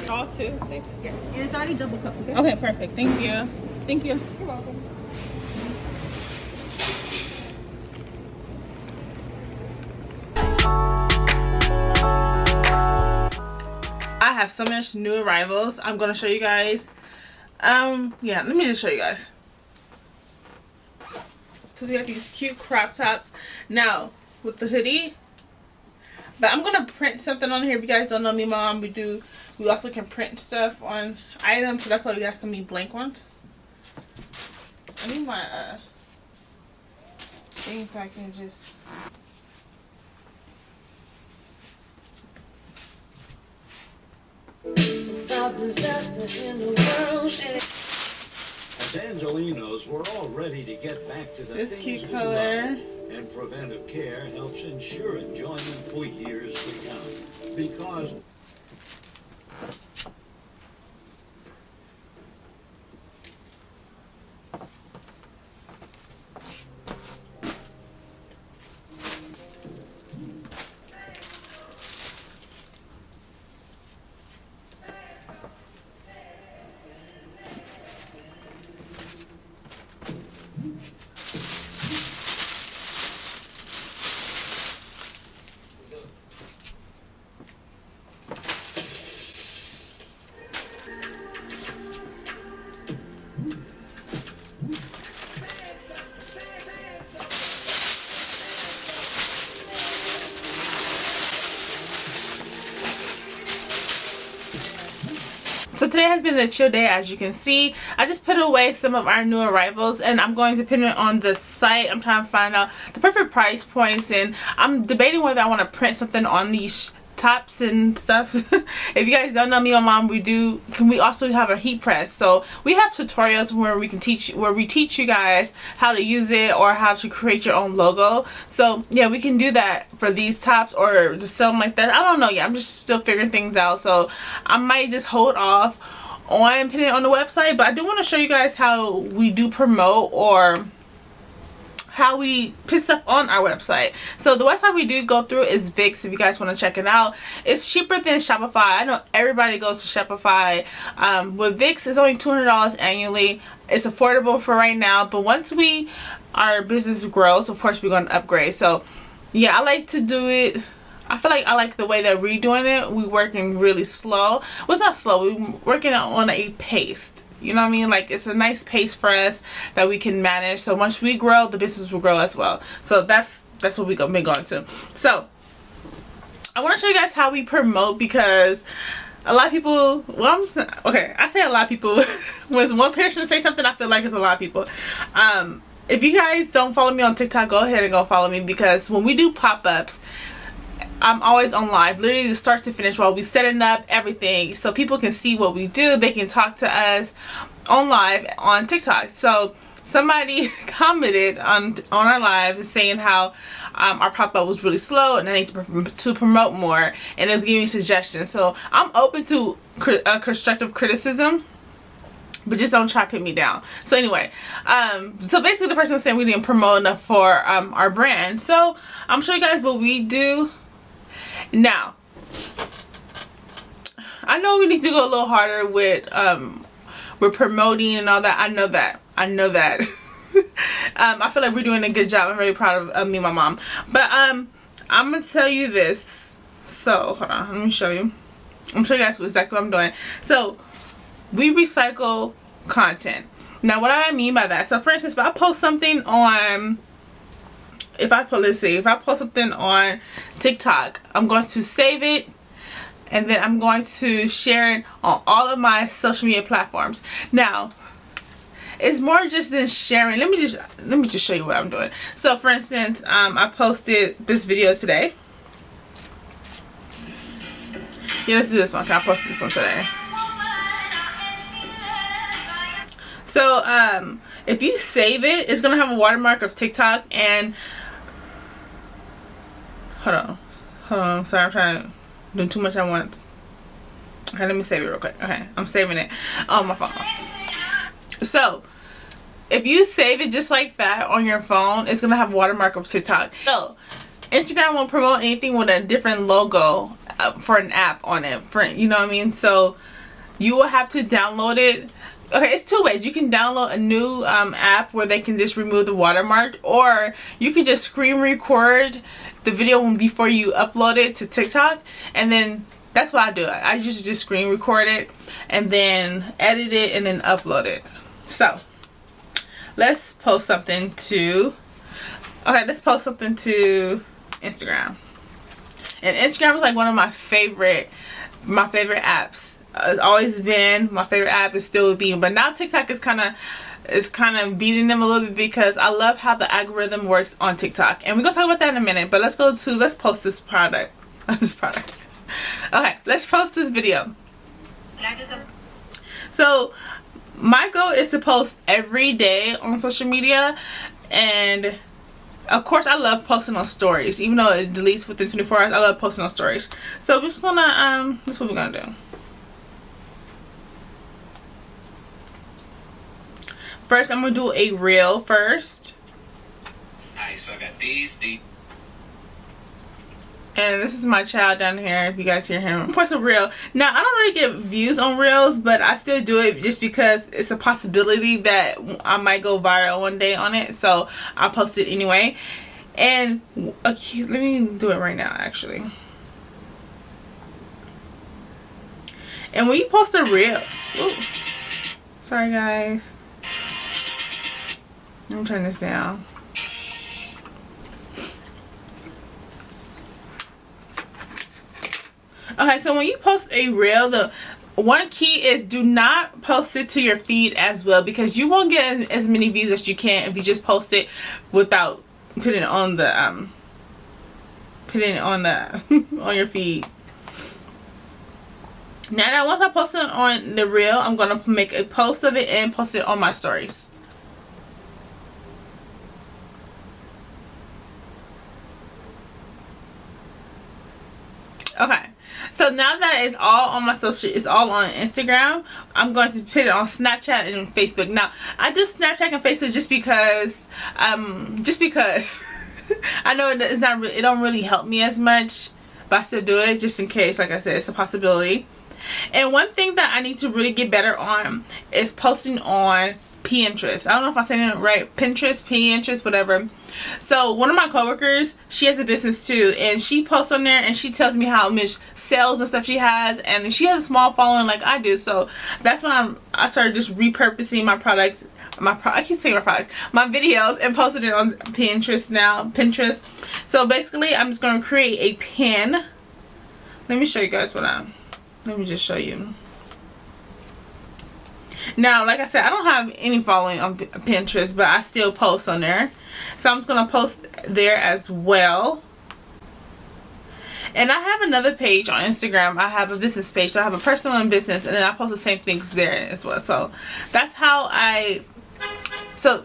All two? Yes, and it's already double cup, okay? Okay, perfect. Thank you. Thank you. You're welcome. I have so much new arrivals. I'm gonna show you guys. Yeah, let me just show you guys. So we have these cute crop tops now with the hoodie. But I'm gonna print something on here. If you guys don't know me, Mom, we also can print stuff on items, so that's why we got so many blank ones. I need my things so I can just. As Angelinos, we're all ready to get back to the This things cute we color. love, and preventive care helps ensure enjoyment for years to come. Because So today has been a chill day, as you can see. I just put away some of our new arrivals and I'm going to pin it on the site. I'm trying to find out the perfect price points, and I'm debating whether I want to print something on these tops and stuff. If you guys don't know me or Mom, we also have a heat press, so we have tutorials where we teach you guys how to use it or how to create your own logo. So yeah, we can do that for these tops or just sell them like that. I don't know yet. I'm just still figuring things out, so I might just hold off on putting it on the website, but I do want to show you guys how we do promote or how we put stuff on our website. So the website we do go through is Vix, if you guys want to check it out. It's cheaper than Shopify. I know everybody goes to Shopify. With Vix, it's only $200 annually. It's affordable for right now, but once our business grows, of course we're going to upgrade. So yeah, I like to do it. I feel like I like the way that we're doing it. We're working really slow. Well, it's not slow. We're working on a pace. You know what I mean? Like, it's a nice pace for us that we can manage. So once we grow, the business will grow as well. So that's what we've been going to. So I want to show you guys how we promote, because a lot of people, well, I say a lot of people. When one person say something, I feel like it's a lot of people. If you guys don't follow me on TikTok, go ahead and go follow me, because when we do pop-ups, I'm always on live, literally the start to finish, while we setting up everything so people can see what we do. They can talk to us on live on TikTok. So somebody commented on our live saying how our pop-up was really slow and I need to promote more, and it was giving me suggestions. So I'm open to constructive criticism, but just don't try to put me down. So anyway, so basically the person was saying we didn't promote enough for our brand. So I'm showing you guys what we do. Now, I know we need to go a little harder with promoting and all that. I know that. I feel like we're doing a good job. I'm really proud of me and my mom. But I'm gonna tell you this. So hold on, let me show you. I'm showing you guys exactly what I'm doing. So we recycle content. Now, what do I mean by that? So for instance, if I post something on if I post something on TikTok, I'm going to save it, and then I'm going to share it on all of my social media platforms. Now, it's more just than sharing. Let me just show you what I'm doing. So for instance, I posted this video today. Yeah, let's do this one. I posted this one today. So if you save it, it's gonna have a watermark of TikTok. And hold on, sorry, I'm trying to do too much at once. Okay, let me save it real quick. Okay, I'm saving it on my phone. So if you save it just like that on your phone, it's gonna have a watermark of TikTok. So Instagram won't promote anything with a different logo for an app on it, you know what I mean? So you will have to download it. Okay, it's two ways. You can download a new app where they can just remove the watermark, or you can just screen record the video before you upload it to TikTok, and then that's what I do. I usually just screen record it and then edit it and then upload it. So let's post something to Instagram. And Instagram is like one of my favorite apps. It's always been my favorite app. It still would be, but now TikTok is kind of beating them a little bit because I love how the algorithm works on TikTok. And we're gonna talk about that in a minute. But let's post this product. Okay, let's post this video. So my goal is to post every day on social media, and of course I love posting on stories. Even though it deletes within 24 hours, I love posting on stories. So we're just gonna this is what we're gonna do. First, I'm gonna do a reel first. Alright, so I got these. And this is my child down here, if you guys hear him. Of course, a reel. Now, I don't really get views on reels, but I still do it just because it's a possibility that I might go viral one day on it. So I'll post it anyway. And okay, let me do it right now, actually. And when you post a reel, ooh, sorry guys. Let me turn this down. Okay, so when you post a reel, the one key is do not post it to your feed as well, because you won't get as many views as you can if you just post it without putting it on the on your feed. Now once I post it on the reel, I'm gonna make a post of it and post it on my stories. Okay, so now that it's all on my social, it's all on Instagram, I'm going to put it on Snapchat and Facebook. Now, I do Snapchat and Facebook just because I know it's not really, it don't really help me as much, but I still do it just in case. Like I said, it's a possibility. And one thing that I need to really get better on is posting on Pinterest. I don't know if I'm saying it right. Pinterest, whatever. So one of my coworkers, she has a business too, and she posts on there and she tells me how much sales and stuff she has, and she has a small following like I do. So that's when I started just repurposing my products, I keep saying my videos, and posted it on Pinterest now. Pinterest. So basically, I'm just going to create a pin. Let me show you guys let me just show you. Now, like I said, I don't have any following on Pinterest, but I still post on there. So I'm just going to post there as well. And I have another page on Instagram. I have a business page. So I have a personal and business, and then I post the same things there as well. So that's how So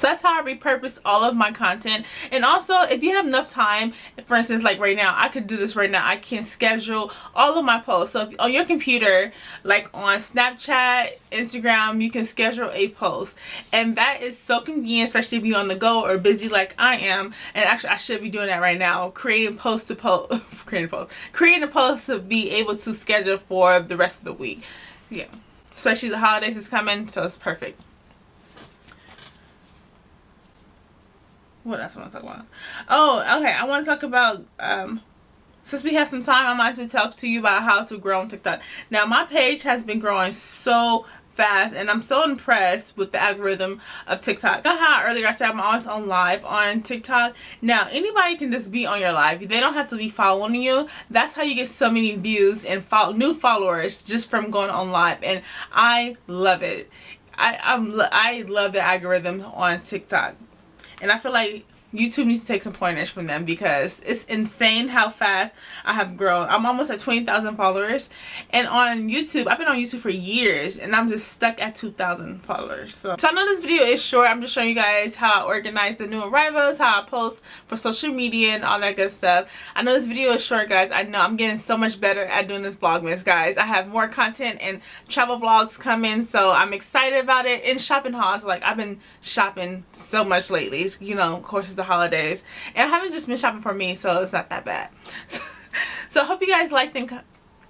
that's how I repurpose all of my content. And also, if you have enough time, for instance, like right now, I could do this right now. I can schedule all of my posts. So if on your computer, like on Snapchat, Instagram, you can schedule a post. And that is so convenient, especially if you're on the go or busy like I am. And actually, I should be doing that right now. Creating a post to be able to schedule for the rest of the week. Yeah. Especially the holidays is coming, so it's perfect. What else I want to talk about? Oh, okay. I want to talk about, since we have some time, I might as well talk to you about how to grow on TikTok. Now, my page has been growing so fast, and I'm so impressed with the algorithm of TikTok. You know how earlier I said I'm always on live on TikTok? Now, anybody can just be on your live. They don't have to be following you. That's how you get so many views and new followers just from going on live, and I love it. I love the algorithm on TikTok. And I feel like YouTube needs to take some pointers from them, because it's insane how fast I have grown. I'm almost at 20,000 followers. And on YouTube, I've been on YouTube for years, and I'm just stuck at 2,000 followers. So I know this video is short. I'm just showing you guys how I organize the new arrivals, how I post for social media and all that good stuff. I know this video is short, guys. I know I'm getting so much better at doing this vlogmas, guys. I have more content and travel vlogs coming, so I'm excited about it. And shopping hauls, like I've been shopping so much lately. You know, of course, it's the holidays, and I haven't just been shopping for me, so it's not that bad. So I hope you guys liked and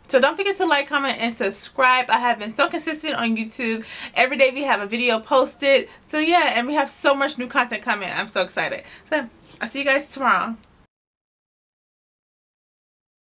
So don't forget to like, comment, and subscribe. I have been so consistent on YouTube. Every day we have a video posted. So yeah, and we have so much new content coming. I'm so excited. So I'll see you guys tomorrow.